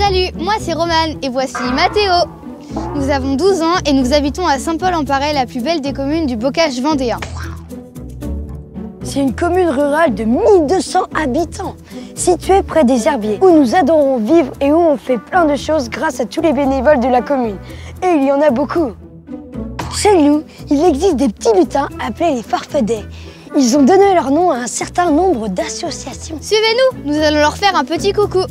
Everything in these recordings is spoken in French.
Salut, moi c'est Romane et voici Mathéo. Nous avons 12 ans et nous habitons à Saint-Paul-en-Paray, la plus belle des communes du bocage vendéen. C'est une commune rurale de 1200 habitants, située près des herbiers, où nous adorons vivre et où on fait plein de choses grâce à tous les bénévoles de la commune. Et il y en a beaucoup. Chez nous, il existe des petits lutins appelés les farfadets. Ils ont donné leur nom à un certain nombre d'associations. Suivez-nous, nous allons leur faire un petit coucou.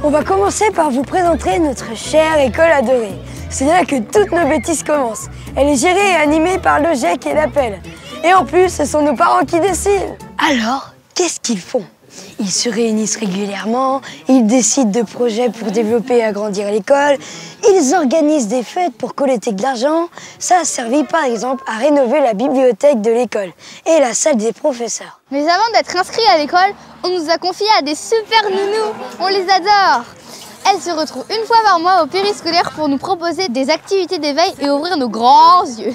On va commencer par vous présenter notre chère école adorée. C'est là que toutes nos bêtises commencent. Elle est gérée et animée par le GIEC et l'APEL. Et en plus, ce sont nos parents qui décident. Alors, qu'est-ce qu'ils font? Ils se réunissent régulièrement, ils décident de projets pour développer et agrandir l'école, ils organisent des fêtes pour collecter de l'argent. Ça a servi par exemple à rénover la bibliothèque de l'école et la salle des professeurs. Mais avant d'être inscrits à l'école, on nous a confié à des super nounous. On les adore. Elles se retrouvent une fois par mois au périscolaire pour nous proposer des activités d'éveil et ouvrir nos grands yeux.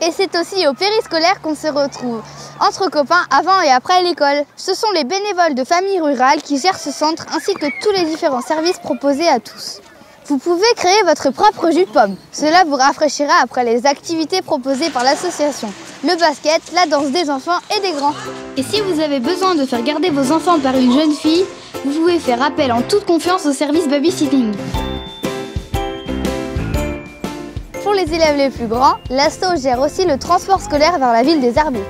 Et c'est aussi au périscolaire qu'on se retrouve entre copains avant et après l'école. Ce sont les bénévoles de familles rurales qui gèrent ce centre ainsi que tous les différents services proposés à tous. Vous pouvez créer votre propre jus de pomme. Cela vous rafraîchira après les activités proposées par l'association. Le basket, la danse des enfants et des grands. Et si vous avez besoin de faire garder vos enfants par une jeune fille, vous pouvez faire appel en toute confiance au service babysitting. Pour les élèves les plus grands, l'asso gère aussi le transport scolaire vers la ville des Herbiers.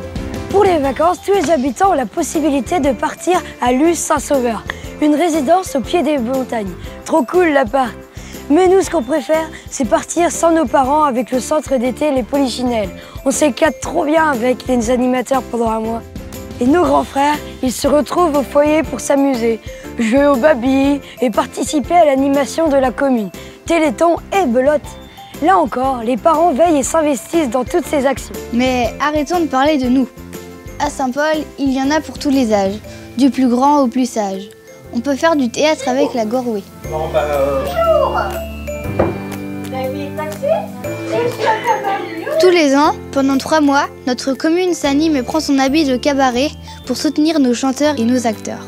Pour les vacances, tous les habitants ont la possibilité de partir à Luz Saint-Sauveur, une résidence au pied des montagnes. Trop cool là-bas. Mais nous, ce qu'on préfère, c'est partir sans nos parents avec le centre d'été Les Polichinelles. On s'éclate trop bien avec les animateurs pendant un mois. Et nos grands frères, ils se retrouvent au foyer pour s'amuser, jouer au baby et participer à l'animation de la commune, téléthon et belote. Là encore, les parents veillent et s'investissent dans toutes ces actions. Mais arrêtons de parler de nous. À Saint-Paul, il y en a pour tous les âges, du plus grand au plus sage. On peut faire du théâtre avec la Gorway. Bonjour. Vous avez été taxé? Tous les ans, pendant 3 mois, notre commune s'anime et prend son habit de cabaret pour soutenir nos chanteurs et nos acteurs.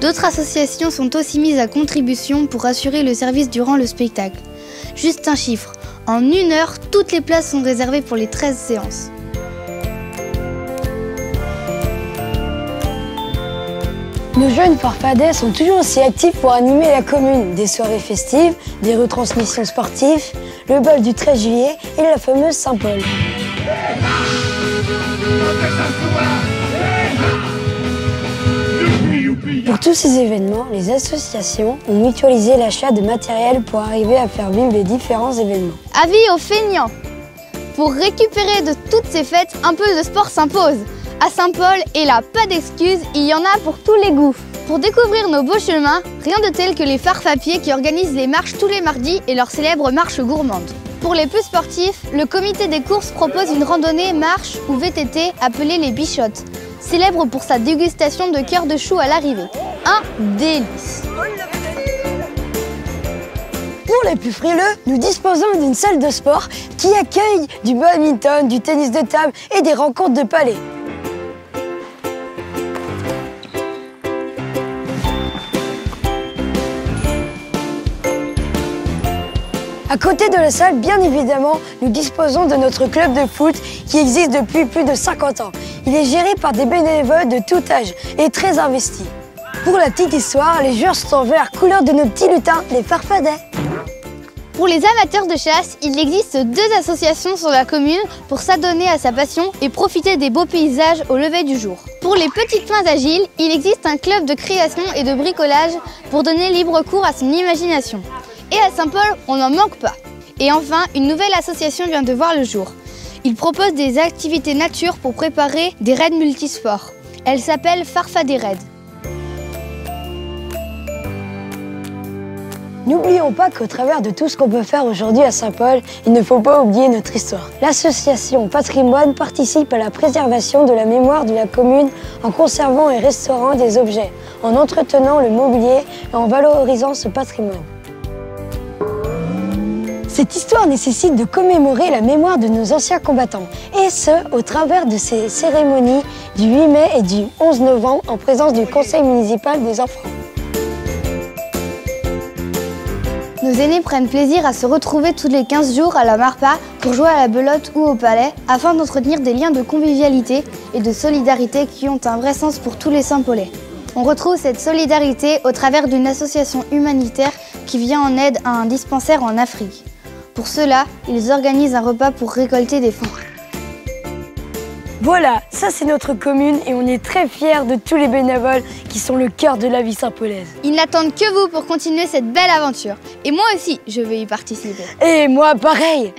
D'autres associations sont aussi mises à contribution pour assurer le service durant le spectacle. Juste un chiffre, en 1 heure, toutes les places sont réservées pour les 13 séances. Nos jeunes farfadets sont toujours aussi actifs pour animer la commune. Des soirées festives, des retransmissions sportives, le bal du 13 juillet et la fameuse Saint-Paul. Pour tous ces événements, les associations ont mutualisé l'achat de matériel pour arriver à faire vivre les différents événements. Avis aux feignants! Pour récupérer de toutes ces fêtes, un peu de sport s'impose. À Saint-Paul, et là, pas d'excuses, il y en a pour tous les goûts. Pour découvrir nos beaux chemins, rien de tel que les farfapiers qui organisent les marches tous les mardis et leur célèbre marche gourmande. Pour les plus sportifs, le comité des courses propose une randonnée marche ou VTT appelée les Bichottes, célèbre pour sa dégustation de cœur de chou à l'arrivée. Un délice! Pour les plus frileux, nous disposons d'une salle de sport qui accueille du badminton, du tennis de table et des rencontres de palets. À côté de la salle, bien évidemment, nous disposons de notre club de foot qui existe depuis plus de 50 ans. Il est géré par des bénévoles de tout âge et très investis. Pour la petite histoire, les joueurs sont en vert, couleur de nos petits lutins, les farfadets. Pour les amateurs de chasse, il existe 2 associations sur la commune pour s'adonner à sa passion et profiter des beaux paysages au lever du jour. Pour les petites mains agiles, il existe un club de création et de bricolage pour donner libre cours à son imagination. Et à Saint-Paul, on n'en manque pas. Et enfin, une nouvelle association vient de voir le jour. Il propose des activités nature pour préparer des raids multisports. Elle s'appelle Farfadet Raid. N'oublions pas qu'au travers de tout ce qu'on peut faire aujourd'hui à Saint-Paul, il ne faut pas oublier notre histoire. L'association Patrimoine participe à la préservation de la mémoire de la commune en conservant et restaurant des objets, en entretenant le mobilier et en valorisant ce patrimoine. Cette histoire nécessite de commémorer la mémoire de nos anciens combattants, et ce, au travers de ces cérémonies du 8 mai et du 11 novembre en présence du conseil municipal des enfants. Nos aînés prennent plaisir à se retrouver tous les 15 jours à la Marpa pour jouer à la belote ou au palais afin d'entretenir des liens de convivialité et de solidarité qui ont un vrai sens pour tous les Saint-Paulais. On retrouve cette solidarité au travers d'une association humanitaire qui vient en aide à un dispensaire en Afrique. Pour cela, ils organisent un repas pour récolter des fonds. Voilà, ça c'est notre commune et on est très fiers de tous les bénévoles qui sont le cœur de la vie saint-paulaise. Ils n'attendent que vous pour continuer cette belle aventure. Et moi aussi, je vais y participer. Et moi pareil.